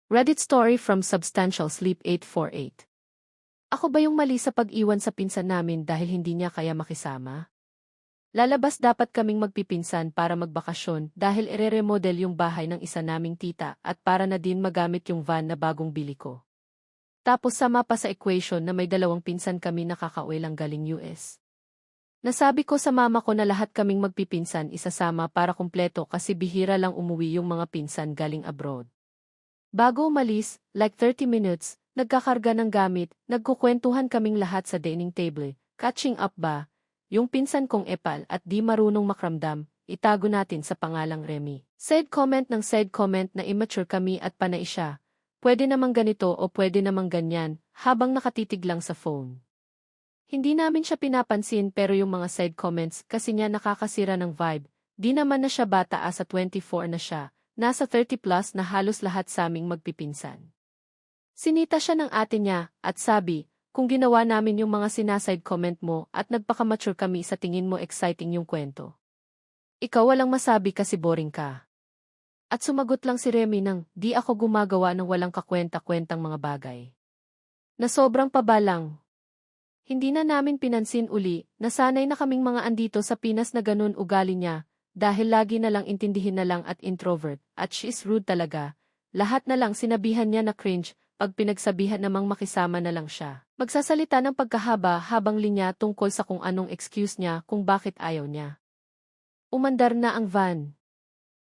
Reddit story from Substantial Sleep 848. Ako ba yung mali sa pag-iwan sa pinsan namin dahil hindi niya kaya makisama? Lalabas dapat kaming magpipinsan para magbakasyon dahil ire-remodel yung bahay ng isa naming tita at para na din magamit yung van na bagong bili ko. Tapos sama pa sa equation na may dalawang pinsan kami nakakauwi lang galing US. Nasabi ko sa mama ko na lahat kaming magpipinsan isasama para kumpleto kasi bihira lang umuwi yung mga pinsan galing abroad. Bago umalis, like 30 minutes, nagkakarga ng gamit, nagkukwentuhan kaming lahat sa dining table, catching up ba? Yung pinsan kong epal at di marunong makramdam, itago natin sa pangalang Remy. Said comment na immature kami at panay siya. Pwede namang ganito o pwede namang ganyan, habang nakatitig lang sa phone. Hindi namin siya pinapansin pero yung mga side comments kasi niya nakakasira ng vibe, di naman na siya bata asa 24 na siya, nasa 30 plus na halos lahat sa aming magpipinsan. Sinita siya ng ate niya at sabi, kung ginawa namin yung mga sinaside comment mo at nagpakamature kami sa tingin mo exciting yung kwento. Ikaw walang masabi kasi boring ka. At sumagot lang si Remy ng, di ako gumagawa ng walang kakwenta-kwentang mga bagay. Na sobrang pabalang. Hindi na namin pinansin uli, nasanay na kaming mga andito sa Pinas na ganun ugali niya, dahil lagi na lang intindihin na lang at introvert, at she is rude talaga. Lahat na lang sinabihan niya na cringe, pag pinagsabihan namang makisama na lang siya. Magsasalita ng pagkahaba habang linya tungkol sa kung anong excuse niya kung bakit ayaw niya. Umandar na ang van.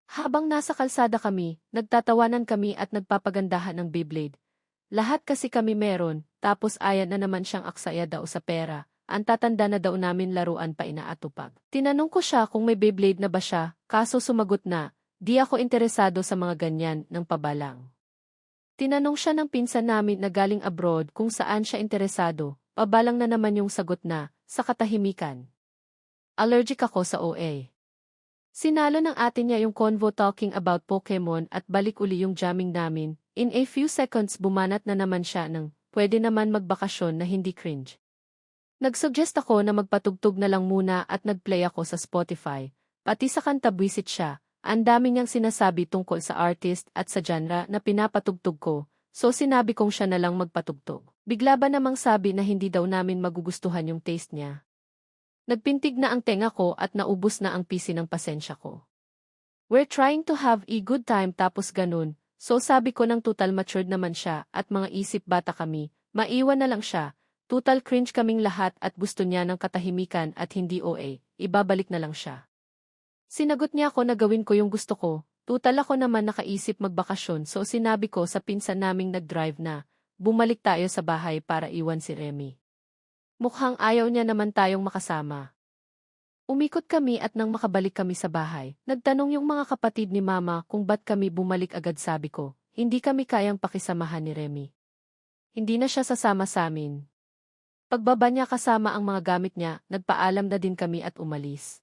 Habang nasa kalsada kami, nagtatawanan kami at nagpapagandahan ng Beyblade. Lahat kasi kami meron, tapos ayan na naman siyang aksaya daw sa pera. Ang tatanda na daw namin laruan pa inaatupag. Tinanong ko siya kung may Beyblade na ba siya, kaso sumagot na, di ako interesado sa mga ganyan ng pabalang. Tinanong siya ng pinsan namin na galing abroad kung saan siya interesado, pabalang na naman yung sagot na, sa katahimikan. Allergic ako sa OA. Sinalo ng ate niya yung convo talking about Pokemon at balik uli yung jamming namin. In a few seconds bumanat na naman siya ng, pwede naman magbakasyon na hindi cringe. Nagsuggest ako na magpatugtog na lang muna at nagplay ako sa Spotify. Pati sa kanta buwisit siya, ang dami niyang sinasabi tungkol sa artist at sa genre na pinapatugtog ko, so sinabi kong siya na lang magpatugtog. Bigla ba namang sabi na hindi daw namin magugustuhan yung taste niya? Nagpintig na ang tenga ko at naubos na ang pisi ng pasensya ko. We're trying to have a good time tapos ganun, so sabi ko ng total matured naman siya at mga isip bata kami, maiwan na lang siya, total cringe kaming lahat at gusto niya ng katahimikan at hindi OA, ibabalik na lang siya. Sinagot niya ako na gawin ko yung gusto ko, total ako naman nakaisip magbakasyon so sinabi ko sa pinsan naming nag-drive na, bumalik tayo sa bahay para iwan si Remy. Mukhang ayaw niya naman tayong makasama. Umikot kami at nang makabalik kami sa bahay, nagtanong yung mga kapatid ni Mama kung ba't kami bumalik agad sabi ko, hindi kami kayang pakisamahan ni Remy. Hindi na siya sasama sa amin. Pagbaba niya kasama ang mga gamit niya, nagpaalam na din kami at umalis.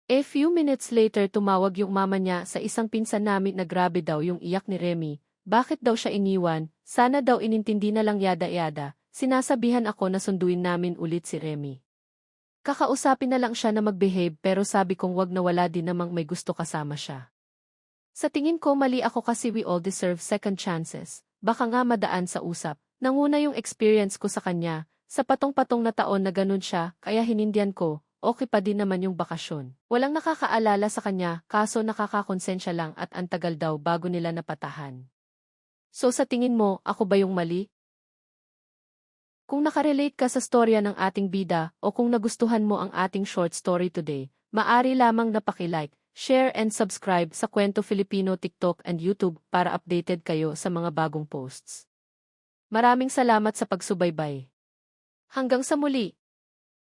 A few minutes later tumawag yung mama niya sa isang pinsan namin na grabe daw yung iyak ni Remy, bakit daw siya iniwan, sana daw inintindi na lang yada-yada. Sinasabihan ako na sunduin namin ulit si Remy. Kakausapin na lang siya na mag-behave pero sabi kong wag na wala din namang may gusto kasama siya. Sa tingin ko mali ako kasi we all deserve second chances. Baka nga madaan sa usap. Nanguna yung experience ko sa kanya. Sa patong-patong na taon na ganun siya, kaya hinindihan ko, okay pa din naman yung bakasyon. Walang nakakaalala sa kanya, kaso nakakakonsensya lang at antagal daw bago nila napatahan. So sa tingin mo, ako ba yung mali? Kung nakarelate ka sa storya ng ating bida o kung nagustuhan mo ang ating short story today, maaari lamang na paki-like, share and subscribe sa Kwento Filipino TikTok and YouTube para updated kayo sa mga bagong posts. Maraming salamat sa pagsubaybay. Hanggang sa muli!